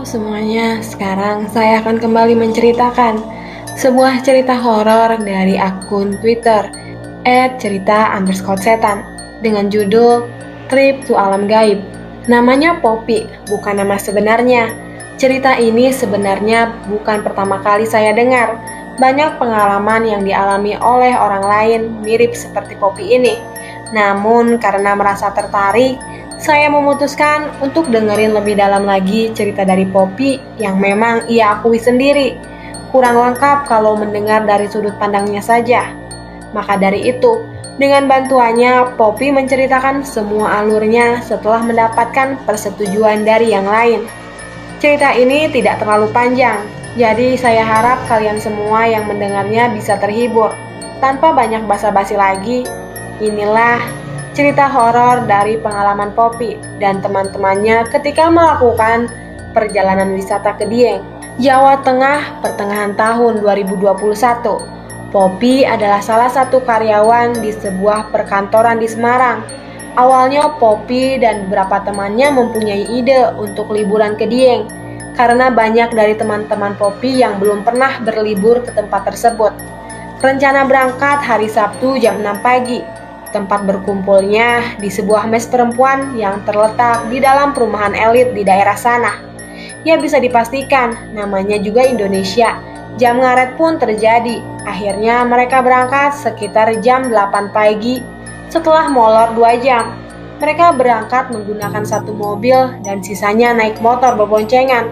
semuanya, sekarang saya akan kembali menceritakan sebuah cerita horor dari akun Twitter @cerita_setan dengan judul Trip to Alam Gaib. Namanya Poppy, bukan nama sebenarnya. Cerita ini sebenarnya bukan pertama kali saya dengar. Banyak pengalaman yang dialami oleh orang lain mirip seperti Poppy ini. Namun karena merasa tertarik, saya memutuskan untuk dengerin lebih dalam lagi cerita dari Poppy yang memang ia akui sendiri. Kurang lengkap kalau mendengar dari sudut pandangnya saja. Maka dari itu, dengan bantuannya, Poppy menceritakan semua alurnya setelah mendapatkan persetujuan dari yang lain. Cerita ini tidak terlalu panjang, jadi saya harap kalian semua yang mendengarnya bisa terhibur. Tanpa banyak basa-basi lagi, inilah cerita horor dari pengalaman Poppy dan teman-temannya ketika melakukan perjalanan wisata ke Dieng, Jawa Tengah pertengahan tahun 2021. Poppy adalah salah satu karyawan di sebuah perkantoran di Semarang. Awalnya Poppy dan beberapa temannya mempunyai ide untuk liburan ke Dieng karena banyak dari teman-teman Poppy yang belum pernah berlibur ke tempat tersebut. Rencana berangkat hari Sabtu jam 6 pagi. Tempat berkumpulnya di sebuah mes perempuan yang terletak di dalam perumahan elit di daerah sana. Ya bisa dipastikan, namanya juga Indonesia. Jam ngaret pun terjadi. Akhirnya mereka berangkat sekitar jam 8 pagi setelah molor 2 jam. Mereka berangkat menggunakan satu mobil dan sisanya naik motor berboncengan.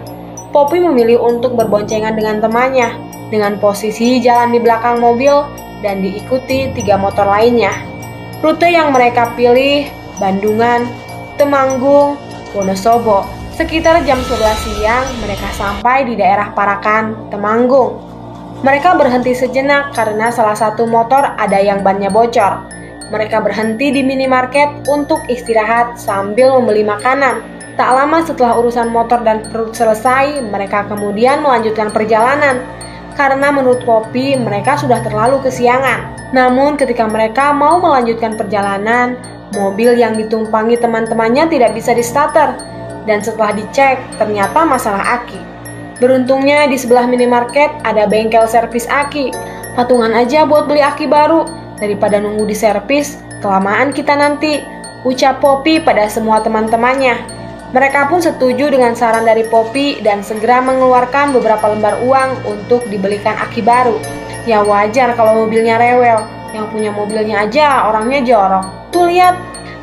Poppy memilih untuk berboncengan dengan temannya, dengan posisi jalan di belakang mobil dan diikuti 3 motor lainnya. Rute yang mereka pilih, Bandungan, Temanggung, Wonosobo. Sekitar jam 11 siang, mereka sampai di daerah Parakan, Temanggung. Mereka berhenti sejenak karena salah satu motor ada yang bannya bocor. Mereka berhenti di minimarket untuk istirahat sambil membeli makanan. Tak lama setelah urusan motor dan perut selesai, mereka kemudian melanjutkan perjalanan. Karena menurut Poppy, mereka sudah terlalu kesiangan. Namun ketika mereka mau melanjutkan perjalanan, mobil yang ditumpangi teman-temannya tidak bisa di-starter. Dan setelah dicek, ternyata masalah aki. Beruntungnya di sebelah minimarket ada bengkel servis aki. Patungan aja buat beli aki baru, daripada nunggu di servis, kelamaan kita nanti, ucap Poppy pada semua teman-temannya. Mereka pun setuju dengan saran dari Poppy dan segera mengeluarkan beberapa lembar uang untuk dibelikan aki baru. Ya wajar kalau mobilnya rewel, yang punya mobilnya aja orangnya jorok. Tuh lihat,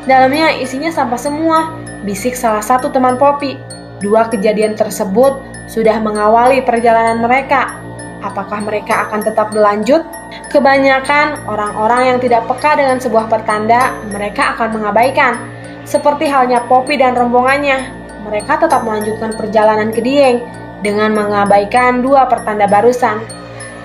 dalamnya isinya sampah semua, bisik salah satu teman Poppy. 2 kejadian tersebut sudah mengawali perjalanan mereka. Apakah mereka akan tetap berlanjut? Kebanyakan orang-orang yang tidak peka dengan sebuah pertanda, mereka akan mengabaikan. Seperti halnya Poppy dan rombongannya, mereka tetap melanjutkan perjalanan ke Dieng dengan mengabaikan 2 pertanda barusan.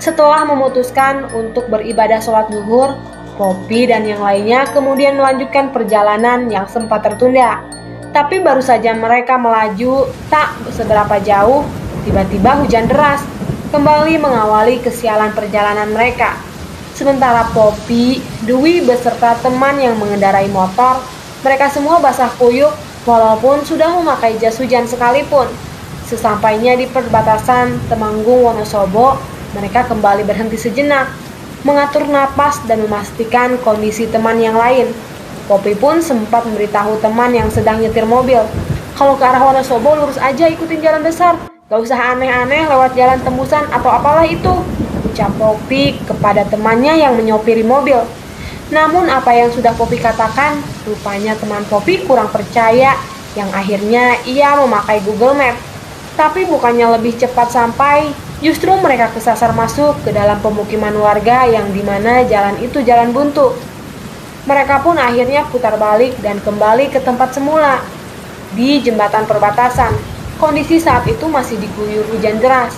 Setelah memutuskan untuk beribadah sholat zuhur, Poppy dan yang lainnya kemudian melanjutkan perjalanan yang sempat tertunda. Tapi baru saja mereka melaju tak seberapa jauh, tiba-tiba hujan deras kembali mengawali kesialan perjalanan mereka. Sementara Poppy, Dwi beserta teman yang mengendarai motor, mereka semua basah kuyup walaupun sudah memakai jas hujan sekalipun. Sesampainya di perbatasan Temanggung Wonosobo, mereka kembali berhenti sejenak, mengatur napas dan memastikan kondisi teman yang lain. Poppy pun sempat memberitahu teman yang sedang nyetir mobil, kalau ke arah Wonosobo lurus aja ikutin jalan besar, gak usah aneh-aneh lewat jalan tembusan atau apalah itu, ucap Poppy kepada temannya yang menyopiri mobil. Namun apa yang sudah Poppy katakan, rupanya teman Poppy kurang percaya, yang akhirnya ia memakai Google Map. Tapi bukannya lebih cepat sampai, justru mereka kesasar masuk ke dalam pemukiman warga yang dimana jalan itu jalan buntu. Mereka pun akhirnya putar balik dan kembali ke tempat semula. Di jembatan perbatasan, kondisi saat itu masih diguyur hujan deras,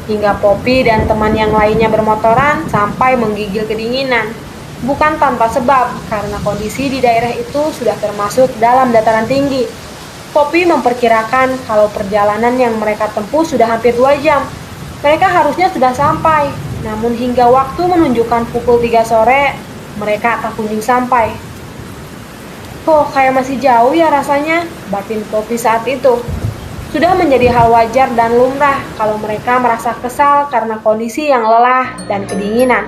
hingga Poppy dan teman yang lainnya bermotoran sampai menggigil kedinginan. Bukan tanpa sebab, karena kondisi di daerah itu sudah termasuk dalam dataran tinggi. Poppy memperkirakan kalau perjalanan yang mereka tempuh sudah hampir 2 jam. Mereka harusnya sudah sampai, namun hingga waktu menunjukkan pukul 3 sore, mereka tak kunjung sampai. Kok kayak masih jauh ya rasanya, batin Poppy saat itu. Sudah menjadi hal wajar dan lumrah kalau mereka merasa kesal karena kondisi yang lelah dan kedinginan.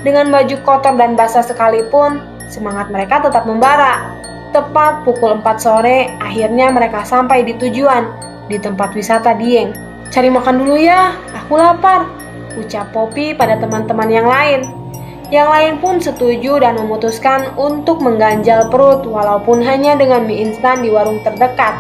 Dengan baju kotor dan basah sekalipun, semangat mereka tetap membara. Tepat pukul 4 sore, akhirnya mereka sampai di tujuan, di tempat wisata Dieng. "Cari makan dulu ya, aku lapar," ucap Poppy pada teman-teman yang lain. Yang lain pun setuju dan memutuskan untuk mengganjal perut walaupun hanya dengan mie instan di warung terdekat.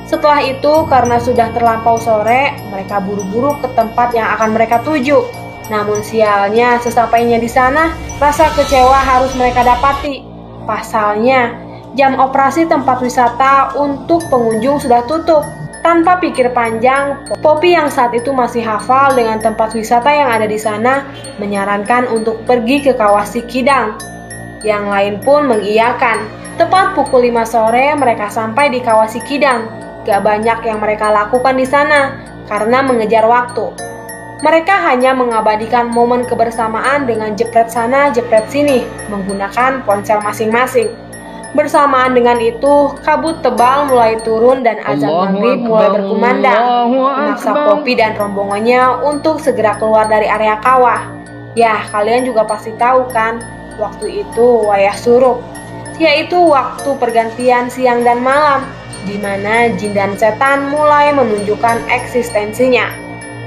Setelah itu, karena sudah terlampau sore, mereka buru-buru ke tempat yang akan mereka tuju. Namun sialnya, sesampainya di sana, rasa kecewa harus mereka dapati. Pasalnya, jam operasi tempat wisata untuk pengunjung sudah tutup. Tanpa pikir panjang, Poppy yang saat itu masih hafal dengan tempat wisata yang ada di sana, menyarankan untuk pergi ke Kawasi Kidang. Yang lain pun mengiyakan. Tepat pukul 5 sore, mereka sampai di Kawasi Kidang. Gak banyak yang mereka lakukan di sana karena mengejar waktu. Mereka hanya mengabadikan momen kebersamaan dengan jepret sana jepret sini menggunakan ponsel masing-masing. Bersamaan dengan itu, kabut tebal mulai turun dan azan maghrib mulai berkumandang, memaksa Poppy dan rombongannya untuk segera keluar dari area kawah. Ya, kalian juga pasti tahu kan, waktu itu wayah surup, yaitu waktu pergantian siang dan malam, di mana jin dan setan mulai menunjukkan eksistensinya.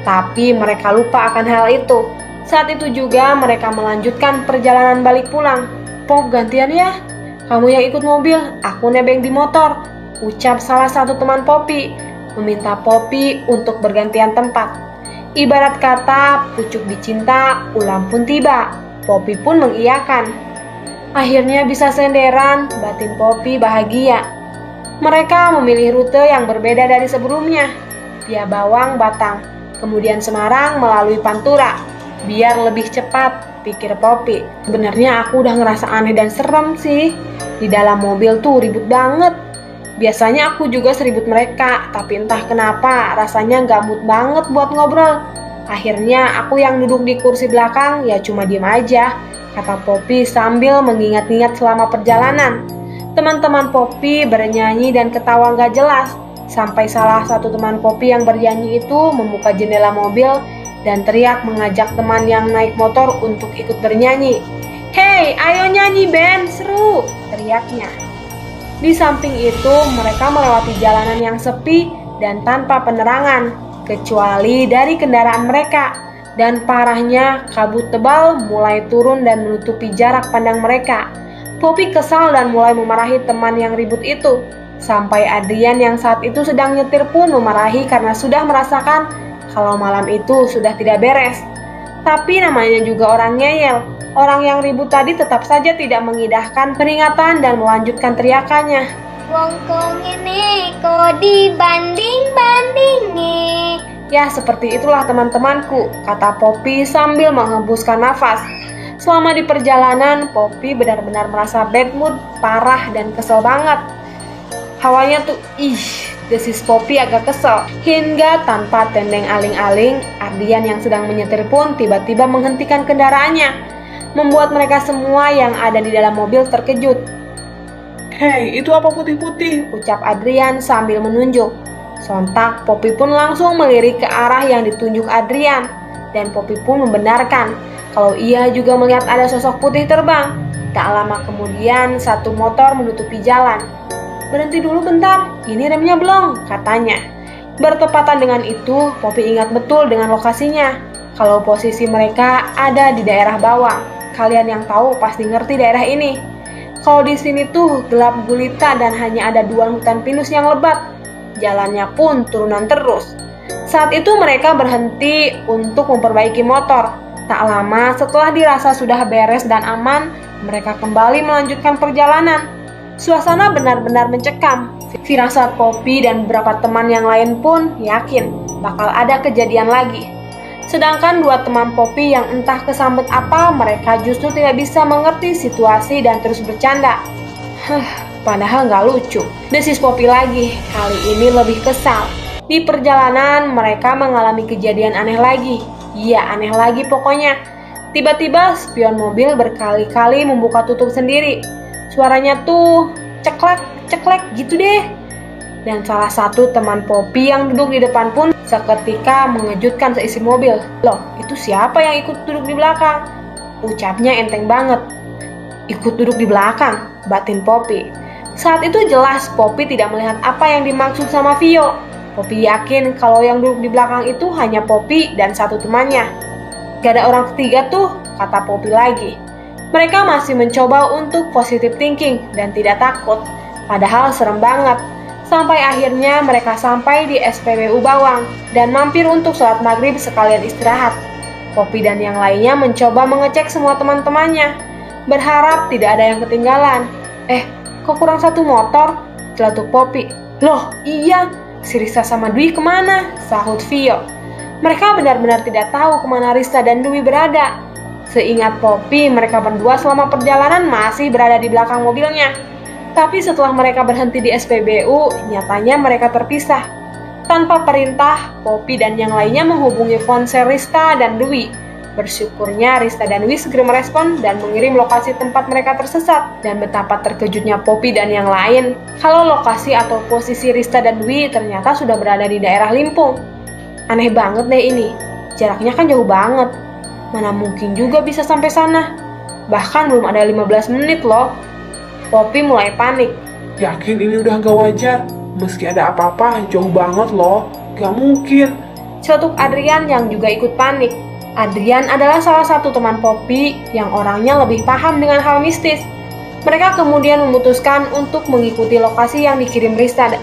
Tapi mereka lupa akan hal itu. Saat itu juga mereka melanjutkan perjalanan balik pulang. "Pop, gantian ya. Kamu yang ikut mobil, aku nebeng di motor," ucap salah satu teman Poppy, meminta Poppy untuk bergantian tempat. Ibarat kata, pucuk dicinta, ulam pun tiba. Poppy pun mengiyakan. Akhirnya bisa senderan, batin Poppy bahagia. Mereka memilih rute yang berbeda dari sebelumnya, via Bawang, Batang, kemudian Semarang melalui Pantura. Biar lebih cepat, pikir Poppy. Sebenarnya aku udah ngerasa aneh dan serem sih. Di dalam mobil tuh ribut banget. Biasanya aku juga seribut mereka, tapi entah kenapa rasanya gak mood banget buat ngobrol. Akhirnya aku yang duduk di kursi belakang ya cuma diem aja, kata Poppy sambil mengingat-ingat selama perjalanan. Teman-teman Poppy bernyanyi dan ketawa gak jelas, sampai salah satu teman Poppy yang bernyanyi itu membuka jendela mobil dan teriak mengajak teman yang naik motor untuk ikut bernyanyi. "Hei, ayo nyanyi band, seru!" teriaknya. Di samping itu, mereka melewati jalanan yang sepi dan tanpa penerangan, kecuali dari kendaraan mereka. Dan parahnya, kabut tebal mulai turun dan menutupi jarak pandang mereka. Poppy kesal dan mulai memarahi teman yang ribut itu. Sampai Adrian yang saat itu sedang nyetir pun memarahi karena sudah merasakan kalau malam itu sudah tidak beres. Tapi namanya juga orang ngeyel. Orang yang ribut tadi tetap saja tidak mengindahkan peringatan dan melanjutkan teriakannya. "Wong kong ini kok dibanding-bandingi." Ya, seperti itulah teman-temanku, kata Poppy sambil menghembuskan nafas. Selama di perjalanan, Poppy benar-benar merasa bad mood, parah dan kesel banget. Hawanya tuh, desis Poppy agak kesel. Hingga tanpa tendeng aling-aling, Ardian yang sedang menyetir pun tiba-tiba menghentikan kendaraannya, membuat mereka semua yang ada di dalam mobil terkejut. "Hei, itu apa putih-putih?" ucap Adrian sambil menunjuk. Sontak, Poppy pun langsung melirik ke arah yang ditunjuk Adrian, dan Poppy pun membenarkan kalau ia juga melihat ada sosok putih terbang. Tak lama kemudian, satu motor menutupi jalan. "Berhenti dulu bentar, ini remnya belum," katanya. Bertepatan dengan itu, Poppy ingat betul dengan lokasinya, kalau posisi mereka ada di daerah Bawang. Kalian yang tahu pasti ngerti daerah ini. Kalau di sini tuh gelap gulita dan hanya ada 2 hutan pinus yang lebat. Jalannya pun turunan terus. Saat itu mereka berhenti untuk memperbaiki motor. Tak lama setelah dirasa sudah beres dan aman, mereka kembali melanjutkan perjalanan. Suasana benar-benar mencekam. Firasat Poppy dan beberapa teman yang lain pun yakin bakal ada kejadian lagi. Sedangkan 2 teman Poppy yang entah kesambet apa, mereka justru tidak bisa mengerti situasi dan terus bercanda. Padahal nggak lucu. Desis Poppy lagi, kali ini lebih kesal. Di perjalanan, mereka mengalami kejadian aneh lagi. Iya, aneh lagi pokoknya. Tiba-tiba spion mobil berkali-kali membuka tutup sendiri. Suaranya tuh ceklek, ceklek gitu deh. Dan salah satu teman Poppy yang duduk di depan pun seketika mengejutkan seisi mobil. Loh, itu siapa yang ikut duduk di belakang? Ucapnya enteng banget. Ikut duduk di belakang, batin Poppy. Saat itu jelas Poppy tidak melihat apa yang dimaksud sama Vio. Poppy yakin kalau yang duduk di belakang itu hanya Poppy dan satu temannya. Gak ada orang ketiga tuh, kata Poppy lagi. Mereka masih mencoba untuk positive thinking dan tidak takut. Padahal serem banget. Sampai akhirnya mereka sampai di SPBU Bawang dan mampir untuk sholat maghrib sekalian istirahat. Poppy dan yang lainnya mencoba mengecek semua teman-temannya, berharap tidak ada yang ketinggalan. Kok kurang satu motor? Celetuk Poppy. Loh, iya, si Rista sama Dwi kemana? Sahut Vio. Mereka benar-benar tidak tahu kemana Rista dan Dwi berada. Seingat Poppy, mereka berdua selama perjalanan masih berada di belakang mobilnya. Tapi setelah mereka berhenti di SPBU, nyatanya mereka terpisah. Tanpa perintah, Poppy dan yang lainnya menghubungi ponsel Rista dan Dwi. Bersyukurnya Rista dan Dwi segera merespon dan mengirim lokasi tempat mereka tersesat. Dan betapa terkejutnya Poppy dan yang lain kalau lokasi atau posisi Rista dan Dwi ternyata sudah berada di daerah Limpung. Aneh banget deh ini, jaraknya kan jauh banget. Mana mungkin juga bisa sampai sana. Bahkan belum ada 15 menit loh. Poppy mulai panik. Yakin ini udah gak wajar? Meski ada apa-apa, jauh banget loh. Gak mungkin. Celetuk Adrian yang juga ikut panik. Adrian adalah salah satu teman Poppy yang orangnya lebih paham dengan hal mistis. Mereka kemudian memutuskan untuk mengikuti lokasi yang dikirim Rista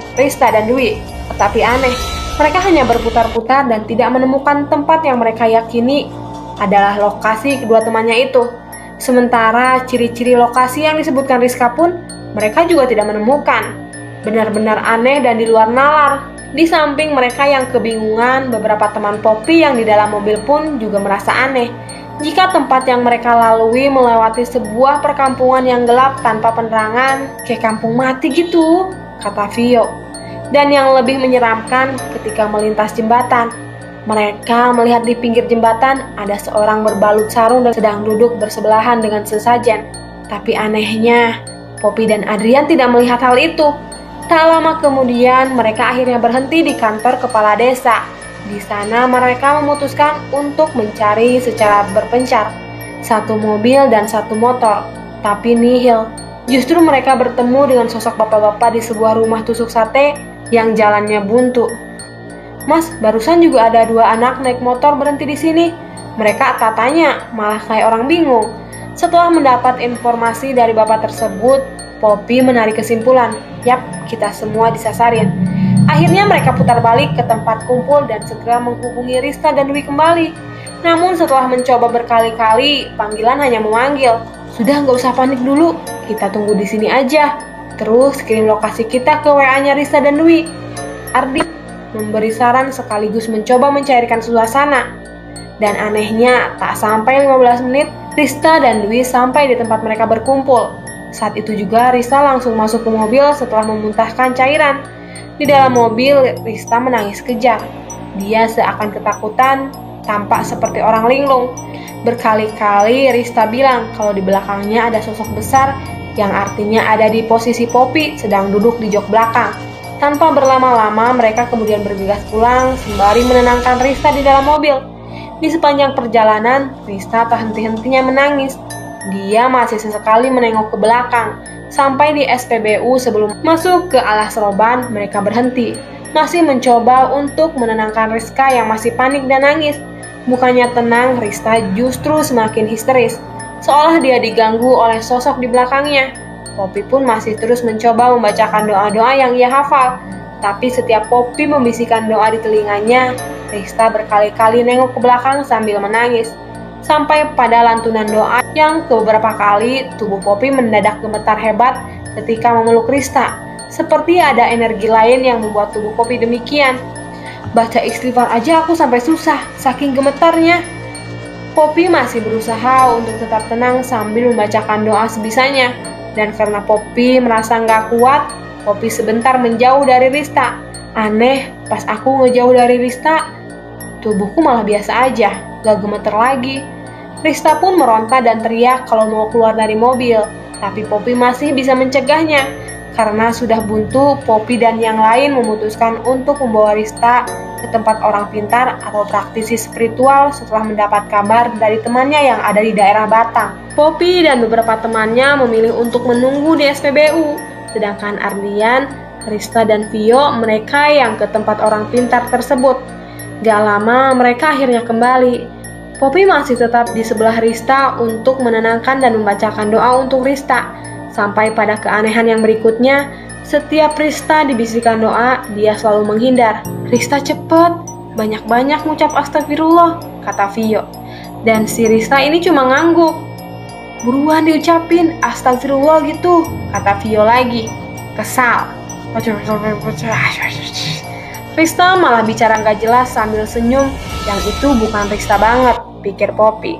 dan Dwi. Tetapi aneh, mereka hanya berputar-putar dan tidak menemukan tempat yang mereka yakini adalah lokasi kedua temannya itu. Sementara ciri-ciri lokasi yang disebutkan Rizka pun mereka juga tidak menemukan. Benar-benar aneh dan di luar nalar. Di samping mereka yang kebingungan, beberapa teman Poppy yang di dalam mobil pun juga merasa aneh. Jika tempat yang mereka lalui melewati sebuah perkampungan yang gelap tanpa penerangan, kayak kampung mati gitu, kata Vio. Dan yang lebih menyeramkan ketika melintas jembatan. Mereka melihat di pinggir jembatan ada seorang berbalut sarung dan sedang duduk bersebelahan dengan sesajen. Tapi anehnya, Poppy dan Adrian tidak melihat hal itu. Tak lama kemudian, mereka akhirnya berhenti di kantor kepala desa. Di sana mereka memutuskan untuk mencari secara berpencar. Satu mobil dan satu motor, tapi nihil. Justru mereka bertemu dengan sosok bapak-bapak di sebuah rumah tusuk sate yang jalannya buntu. Mas, barusan juga ada dua anak naik motor berhenti di sini. Mereka katanya malah kayak orang bingung. Setelah mendapat informasi dari bapak tersebut, Poppy menarik kesimpulan. Yap, kita semua disasarin. Akhirnya mereka putar balik ke tempat kumpul dan segera menghubungi Rista dan Dwi kembali. Namun setelah mencoba berkali-kali, panggilan hanya memanggil. Sudah, nggak usah panik dulu. Kita tunggu di sini aja. Terus kirim lokasi kita ke WA-nya Rista dan Dwi. Ardi memberi saran sekaligus mencoba mencairkan suasana. Dan anehnya, tak sampai 15 menit, Rista dan Dwi sampai di tempat mereka berkumpul. Saat itu juga Rista langsung masuk ke mobil setelah memuntahkan cairan. Di dalam mobil, Rista menangis kejar. Dia seakan ketakutan, tampak seperti orang linglung. Berkali-kali Rista bilang kalau di belakangnya ada sosok besar yang artinya ada di posisi Poppy sedang duduk di jok belakang. Tanpa berlama-lama, mereka kemudian bergegas pulang sembari menenangkan Rista di dalam mobil. Di sepanjang perjalanan, Rista tak henti-hentinya menangis. Dia masih sesekali menengok ke belakang. Sampai di SPBU sebelum masuk ke alas roban, mereka berhenti. Masih mencoba untuk menenangkan Rizka yang masih panik dan nangis. Bukannya tenang, Rista justru semakin histeris. Seolah dia diganggu oleh sosok di belakangnya. Poppy pun masih terus mencoba membacakan doa-doa yang ia hafal. Tapi setiap Poppy membisikkan doa di telinganya, Rista berkali-kali nengok ke belakang sambil menangis. Sampai pada lantunan doa yang beberapa kali tubuh Poppy mendadak gemetar hebat ketika memeluk Rista. Seperti ada energi lain yang membuat tubuh Poppy demikian. Baca istighfar aja aku sampai susah, saking gemetarnya. Poppy masih berusaha untuk tetap tenang sambil membacakan doa sebisanya. Dan karena Poppy merasa nggak kuat, Poppy sebentar menjauh dari Rista. Aneh, pas aku ngejauh dari Rista, tubuhku malah biasa aja, gak gemeter lagi. Rista pun meronta dan teriak kalau mau keluar dari mobil, tapi Poppy masih bisa mencegahnya. Karena sudah buntu, Poppy dan yang lain memutuskan untuk membawa Rista ke tempat orang pintar atau praktisi spiritual setelah mendapat kabar dari temannya yang ada di daerah Batang. Poppy dan beberapa temannya memilih untuk menunggu di SPBU, sedangkan Ardian, Rista dan Vio mereka yang ke tempat orang pintar tersebut. Gak lama mereka akhirnya kembali. Poppy masih tetap di sebelah Rista untuk menenangkan dan membacakan doa untuk Rista. Sampai pada keanehan yang berikutnya, setiap Rista dibisikkan doa, dia selalu menghindar. "Rista cepet, banyak-banyak ngucap astagfirullah," kata Vio. Dan si Rista ini cuma ngangguk. "Buruan diucapin astagfirullah gitu," kata Vio lagi. Kesal. Rista malah bicara gak jelas sambil senyum. Yang itu bukan Rista banget, pikir Poppy.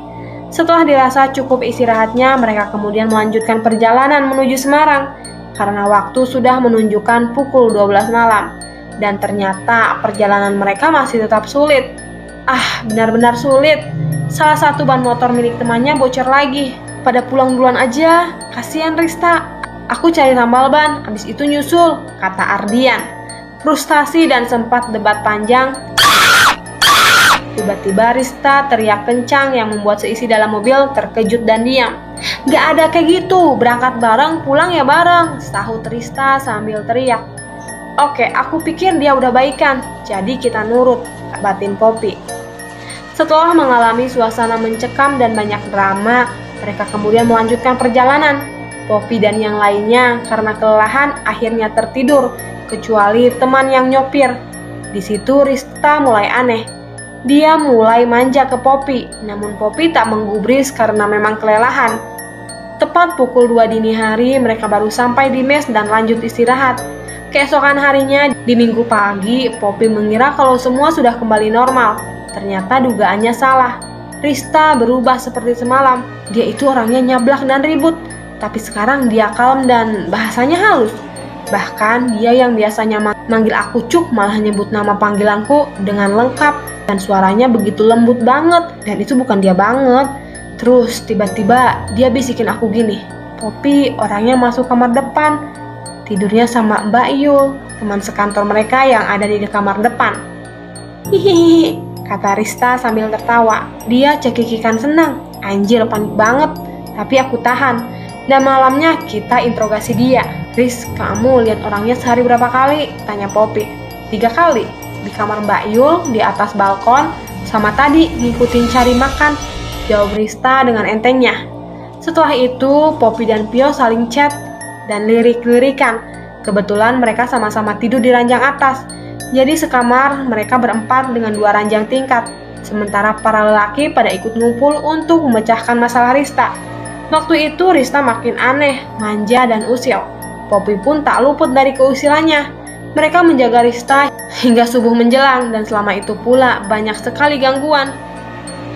Setelah dirasa cukup istirahatnya, mereka kemudian melanjutkan perjalanan menuju Semarang. Karena waktu sudah menunjukkan pukul 12 malam. Dan ternyata perjalanan mereka masih tetap sulit. Benar-benar sulit. Salah satu ban motor milik temannya bocor lagi. "Pada pulang duluan aja, kasihan Rista. Aku cari tambal ban, habis itu nyusul," kata Ardian. Frustasi dan sempat debat panjang. Tiba-tiba Rista teriak kencang yang membuat seisi dalam mobil terkejut dan diam. "Gak ada kayak gitu, berangkat bareng, pulang ya bareng," sahut Rista sambil teriak. "Oke, aku pikir dia udah baikan, jadi kita nurut," batin Poppy. Setelah mengalami suasana mencekam dan banyak drama, mereka kemudian melanjutkan perjalanan. Poppy dan yang lainnya karena kelelahan akhirnya tertidur, kecuali teman yang nyopir. Di situ Rista mulai aneh. Dia mulai manja ke Poppy, namun Poppy tak menggubris karena memang kelelahan. Tepat pukul 2 dini hari, mereka baru sampai di mes dan lanjut istirahat. Keesokan harinya, di Minggu pagi, Poppy mengira kalau semua sudah kembali normal. Ternyata dugaannya salah. Rista berubah seperti semalam. Dia itu orangnya nyablak dan ribut, tapi sekarang dia kalem dan bahasanya halus. Bahkan dia yang biasanya manggil aku Cuk malah nyebut nama panggilanku dengan lengkap. Dan suaranya begitu lembut banget, dan itu bukan dia banget. Terus tiba-tiba dia bisikin aku gini, "Poppy, orangnya masuk kamar depan. Tidurnya sama Mbak Yul, teman sekantor mereka yang ada di kamar depan." "Hihihi," kata Rista sambil tertawa. Dia cekikikan senang. Anjir, panik banget. Tapi aku tahan. Dan malamnya kita interogasi dia. "Riz, kamu lihat orangnya sehari berapa kali?" tanya Poppy. 3 kali. Di kamar Mbak Yul, di atas balkon, sama tadi ngikutin cari makan, jawab Rista dengan entengnya. Setelah itu, Poppy dan Pio saling chat dan lirik-lirikan. Kebetulan mereka sama-sama tidur di ranjang atas. Jadi sekamar mereka berempat dengan 2 ranjang tingkat. Sementara para lelaki pada ikut ngumpul untuk memecahkan masalah Rista. Waktu itu Rista makin aneh, manja dan usil. Poppy pun tak luput dari keusilannya. Mereka menjaga Rista hingga subuh menjelang dan selama itu pula banyak sekali gangguan.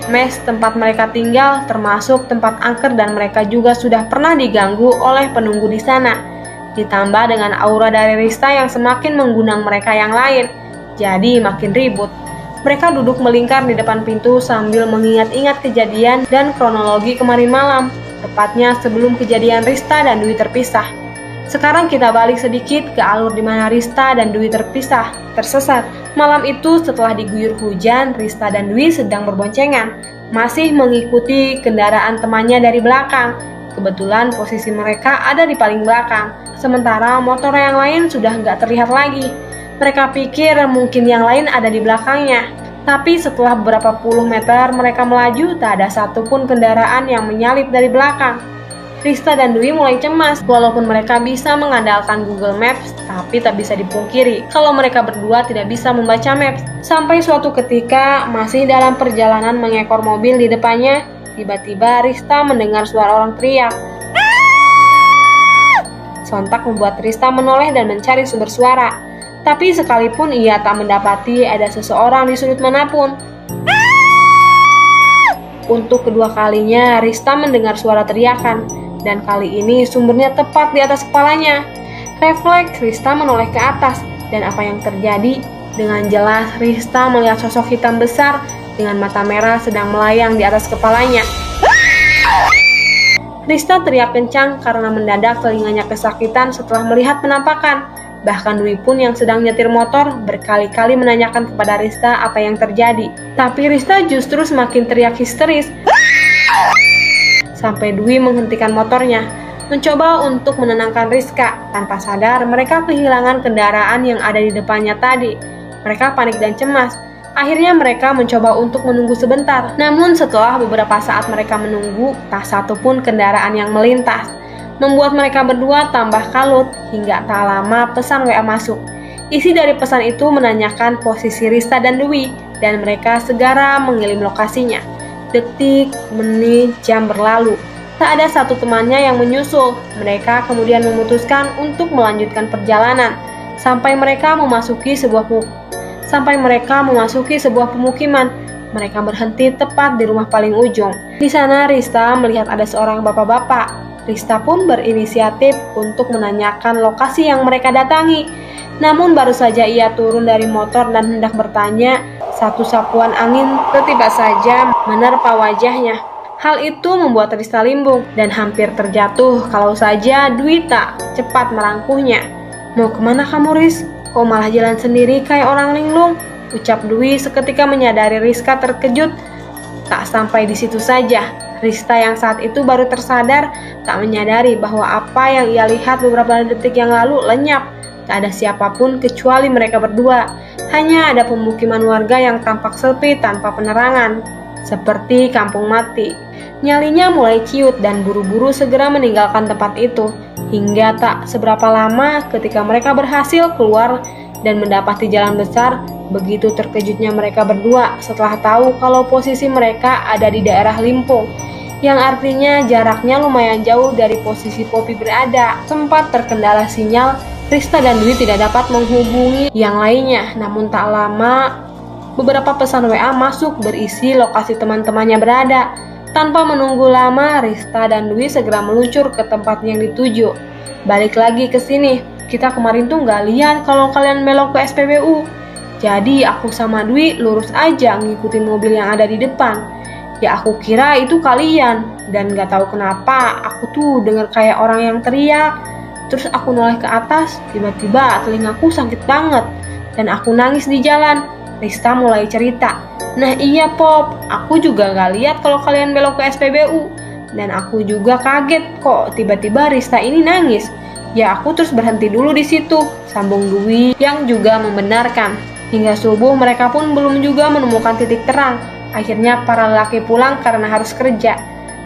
Mes tempat mereka tinggal termasuk tempat angker dan mereka juga sudah pernah diganggu oleh penunggu di sana. Ditambah dengan aura dari Rista yang semakin mengundang mereka yang lain, jadi makin ribut. Mereka duduk melingkar di depan pintu sambil mengingat-ingat kejadian dan kronologi kemarin malam, tepatnya sebelum kejadian Rista dan Dwi terpisah. Sekarang kita balik sedikit ke alur di mana Rista dan Dwi tersesat. Malam itu setelah diguyur hujan, Rista dan Dwi sedang berboncengan, masih mengikuti kendaraan temannya dari belakang. Kebetulan posisi mereka ada di paling belakang, sementara motor yang lain sudah nggak terlihat lagi. Mereka pikir mungkin yang lain ada di belakangnya. Tapi setelah beberapa puluh meter mereka melaju, tak ada satupun kendaraan yang menyalip dari belakang. Rista dan Dwi mulai cemas, walaupun mereka bisa mengandalkan Google Maps, tapi tak bisa dipungkiri kalau mereka berdua tidak bisa membaca maps. Sampai suatu ketika, masih dalam perjalanan mengekor mobil di depannya, tiba-tiba Rista mendengar suara orang teriak. Sontak membuat Rista menoleh dan mencari sumber suara. Tapi sekalipun ia tak mendapati ada seseorang di sudut manapun. Untuk kedua kalinya, Rista mendengar suara teriakan. Dan kali ini sumbernya tepat di atas kepalanya. Refleks Rista menoleh ke atas, dan apa yang terjadi? Dengan jelas Rista melihat sosok hitam besar dengan mata merah sedang melayang di atas kepalanya. Rista teriak kencang karena mendadak telinganya kesakitan setelah melihat penampakan. Bahkan Dwi pun yang sedang nyetir motor berkali-kali menanyakan kepada Rista apa yang terjadi. Tapi Rista justru semakin teriak histeris sampai Dwi menghentikan motornya, mencoba untuk menenangkan Rizka. Tanpa sadar mereka kehilangan kendaraan yang ada di depannya tadi. Mereka panik dan cemas. Akhirnya mereka mencoba untuk menunggu sebentar. Namun setelah beberapa saat mereka menunggu, tak satu pun kendaraan yang melintas. Membuat mereka berdua tambah kalut hingga tak lama pesan WA masuk. Isi dari pesan itu menanyakan posisi Rista dan Dwi dan mereka segera mengirim lokasinya. Detik, menit, jam berlalu. Tak ada satu temannya yang menyusul. Mereka kemudian memutuskan untuk melanjutkan perjalanan sampai mereka memasuki sebuah pemukiman. Mereka berhenti tepat di rumah paling ujung. Di sana Rista melihat ada seorang bapak-bapak. Rista pun berinisiatif untuk menanyakan lokasi yang mereka datangi. Namun baru saja ia turun dari motor dan hendak bertanya, satu sapuan angin tiba saja menerpa wajahnya. Hal itu membuat Rista limbung dan hampir terjatuh kalau saja Dwi tak cepat merangkuhnya. "Mau kemana kamu, Riz? Kok malah jalan sendiri kayak orang linglung?" ucap Dwi seketika menyadari Rizka terkejut. Tak sampai di situ saja, Rista yang saat itu baru tersadar tak menyadari bahwa apa yang ia lihat beberapa detik yang lalu lenyap. Tak ada siapapun kecuali mereka berdua. Hanya ada pemukiman warga yang tampak sepi tanpa penerangan, seperti kampung mati. Nyalinya mulai ciut dan buru-buru segera meninggalkan tempat itu. Hingga tak seberapa lama ketika mereka berhasil keluar dan mendapati jalan besar, begitu terkejutnya mereka berdua setelah tahu kalau posisi mereka ada di daerah Limpung, yang artinya jaraknya lumayan jauh dari posisi Poppy berada. Sempat terkendala sinyal, Rista dan Dwi tidak dapat menghubungi yang lainnya. Namun tak lama, beberapa pesan WA masuk berisi lokasi teman-temannya berada. Tanpa menunggu lama, Rista dan Dwi segera meluncur ke tempat yang dituju. "Balik lagi ke sini. Kita kemarin tuh nggak lihat kalau kalian belok ke SPBU. Jadi aku sama Dwi lurus aja ngikutin mobil yang ada di depan. Ya aku kira itu kalian. Dan nggak tahu kenapa aku tuh denger kayak orang yang teriak. Terus aku noleh ke atas, tiba-tiba telingaku sakit banget. Dan aku nangis di jalan." Rista mulai cerita. "Nah iya Pop, aku juga gak lihat kalau kalian belok ke SPBU. Dan aku juga kaget kok tiba-tiba Rista ini nangis. Ya aku terus berhenti dulu di situ," sambung Dwi yang juga membenarkan. Hingga subuh mereka pun belum juga menemukan titik terang. Akhirnya para lelaki pulang karena harus kerja.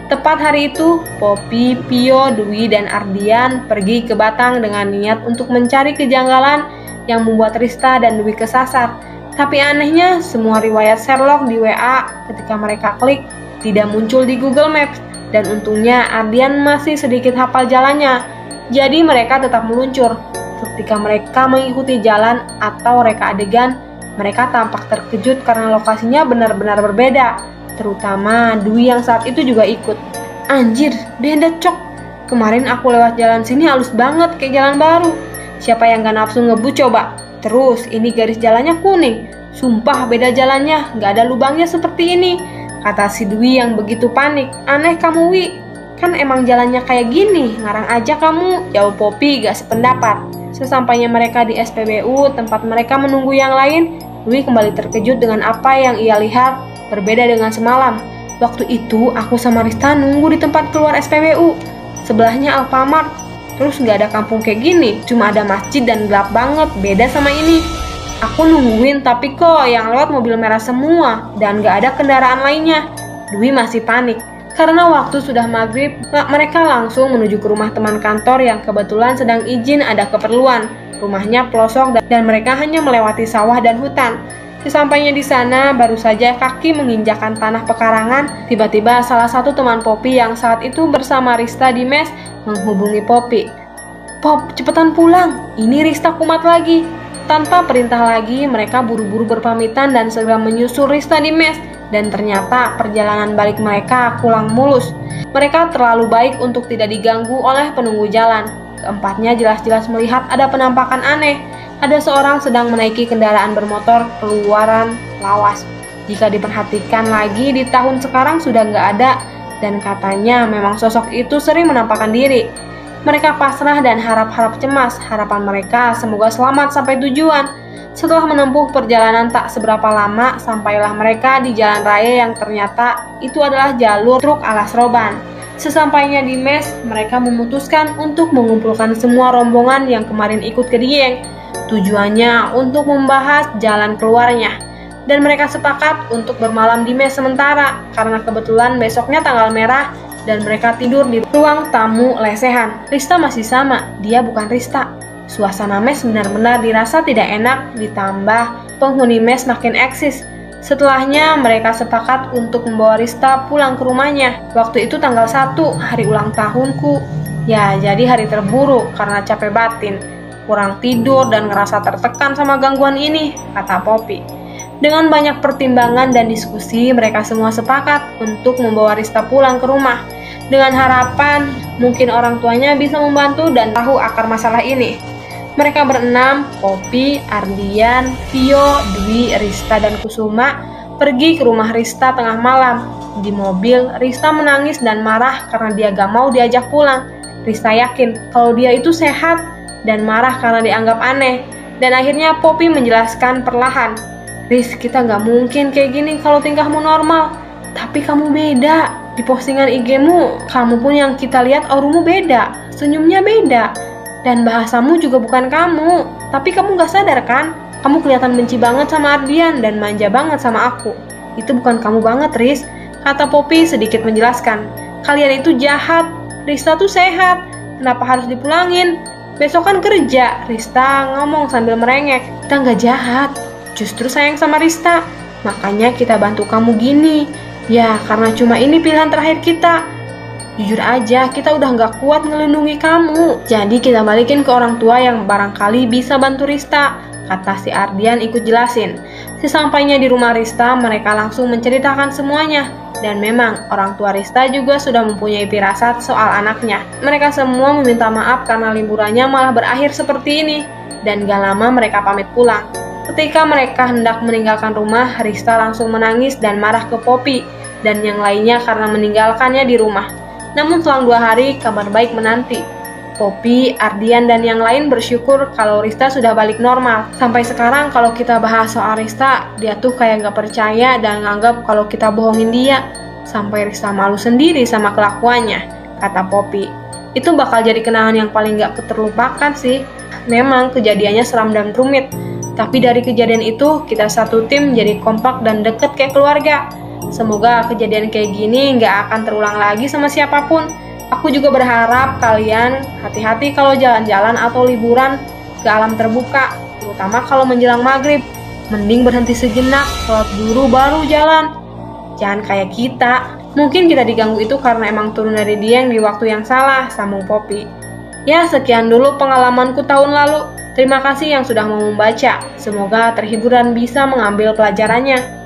Tepat hari itu, Poppy, Pio, Dwi, dan Ardian pergi ke Batang dengan niat untuk mencari kejanggalan yang membuat Rista dan Dwi kesasar. Tapi anehnya, semua riwayat Sherlock di WA ketika mereka klik tidak muncul di Google Maps. Dan untungnya Ardian masih sedikit hafal jalannya. Jadi mereka tetap meluncur. Ketika mereka mengikuti jalan atau reka adegan, mereka tampak terkejut karena lokasinya benar-benar berbeda. Terutama Dwi yang saat itu juga ikut. "Anjir, beda cok. Kemarin aku lewat jalan sini halus banget kayak jalan baru. Siapa yang gak nafsu ngebut coba? Terus ini garis jalannya kuning. Sumpah beda jalannya, gak ada lubangnya seperti ini," kata si Dwi yang begitu panik. "Aneh kamu Wi, kan emang jalannya kayak gini, ngarang aja kamu," jawab Poppy gak sependapat. Sesampainya mereka di SPBU, tempat mereka menunggu yang lain, Dwi kembali terkejut dengan apa yang ia lihat berbeda dengan semalam. "Waktu itu aku sama Rista nunggu di tempat keluar SPBU. Sebelahnya Alfamart. Terus gak ada kampung kayak gini, cuma ada masjid dan gelap banget, beda sama ini. Aku nungguin tapi kok yang lewat mobil merah semua dan gak ada kendaraan lainnya." Dwi masih panik. Karena waktu sudah maghrib, mereka langsung menuju ke rumah teman kantor yang kebetulan sedang izin ada keperluan. Rumahnya pelosok dan mereka hanya melewati sawah dan hutan. Sesampainya di sana, baru saja kaki menginjakan tanah pekarangan, tiba-tiba salah satu teman Poppy yang saat itu bersama Rista di mes menghubungi Poppy. "Pop, cepetan pulang, ini Rista kumat lagi." Tanpa perintah lagi, mereka buru-buru berpamitan dan segera menyusul Rista di mes. Dan ternyata perjalanan balik mereka kurang mulus. Mereka terlalu baik untuk tidak diganggu oleh penunggu jalan. Keempatnya jelas-jelas melihat ada penampakan aneh. Ada seorang sedang menaiki kendaraan bermotor keluaran lawas. Jika diperhatikan lagi, di tahun sekarang sudah nggak ada dan katanya memang sosok itu sering menampakkan diri. Mereka pasrah dan harap-harap cemas. Harapan mereka semoga selamat sampai tujuan. Setelah menempuh perjalanan tak seberapa lama, sampailah mereka di jalan raya yang ternyata itu adalah jalur truk alas roban. Sesampainya di mes, mereka memutuskan untuk mengumpulkan semua rombongan yang kemarin ikut ke Dieng. Tujuannya untuk membahas jalan keluarnya. Dan mereka sepakat untuk bermalam di mes sementara, karena kebetulan besoknya tanggal merah, dan mereka tidur di ruang tamu lesehan. Rista masih sama, dia bukan Rista. Suasana mes benar-benar dirasa tidak enak, ditambah penghuni mes makin eksis. Setelahnya mereka sepakat untuk membawa Rista pulang ke rumahnya. Waktu itu tanggal 1, hari ulang tahunku. Ya, jadi hari terburuk karena capek batin, kurang tidur dan ngerasa tertekan sama gangguan ini, kata Poppy. Dengan banyak pertimbangan dan diskusi, mereka semua sepakat untuk membawa Rista pulang ke rumah. Dengan harapan mungkin orang tuanya bisa membantu dan tahu akar masalah ini. Mereka berenam, Poppy, Ardian, Vio, Dwi, Rista, dan Kusuma, pergi ke rumah Rista tengah malam. Di mobil, Rista menangis dan marah karena dia gak mau diajak pulang. Rista yakin kalau dia itu sehat dan marah karena dianggap aneh. Dan akhirnya Poppy menjelaskan perlahan, "Riz, kita gak mungkin kayak gini kalau tingkahmu normal. Tapi kamu beda. Di postingan IG-mu, kamu pun yang kita lihat aurumu beda. Senyumnya beda. Dan bahasamu juga bukan kamu. Tapi kamu gak sadar kan? Kamu kelihatan benci banget sama Ardian dan manja banget sama aku. Itu bukan kamu banget, Riz," kata Poppy sedikit menjelaskan. "Kalian itu jahat. Rista tuh sehat. Kenapa harus dipulangin? Besok kan kerja," Rista ngomong sambil merengek. "Kita gak jahat. Justru sayang sama Rista. Makanya kita bantu kamu gini. Ya, karena cuma ini pilihan terakhir kita. Jujur aja, kita udah gak kuat ngelindungi kamu. Jadi kita balikin ke orang tua yang barangkali bisa bantu Rista," kata si Ardian ikut jelasin. Sesampainya di rumah Rista, mereka langsung menceritakan semuanya. Dan memang, orang tua Rista juga sudah mempunyai firasat soal anaknya. Mereka semua meminta maaf karena liburannya malah berakhir seperti ini. Dan gak lama mereka pamit pulang. Ketika mereka hendak meninggalkan rumah, Rista langsung menangis dan marah ke Poppy dan yang lainnya karena meninggalkannya di rumah. Namun selang 2 hari, kabar baik menanti. Poppy, Ardian, dan yang lain bersyukur kalau Rista sudah balik normal. Sampai sekarang kalau kita bahas soal Rista, dia tuh kayak gak percaya dan nganggap kalau kita bohongin dia. Sampai Rista malu sendiri sama kelakuannya, kata Poppy. Itu bakal jadi kenangan yang paling gak terlupakan sih. Memang kejadiannya seram dan rumit. Tapi dari kejadian itu, kita satu tim jadi kompak dan deket kayak keluarga. Semoga kejadian kayak gini nggak akan terulang lagi sama siapapun. Aku juga berharap kalian hati-hati kalau jalan-jalan atau liburan ke alam terbuka, terutama kalau menjelang maghrib. Mending berhenti sejenak, sholat dulu baru jalan. Jangan kayak kita. Mungkin kita diganggu itu karena emang turun dari Dieng di waktu yang salah, sambung Poppy. Ya, sekian dulu pengalamanku tahun lalu. Terima kasih yang sudah mau membaca. Semoga terhibur dan bisa mengambil pelajarannya.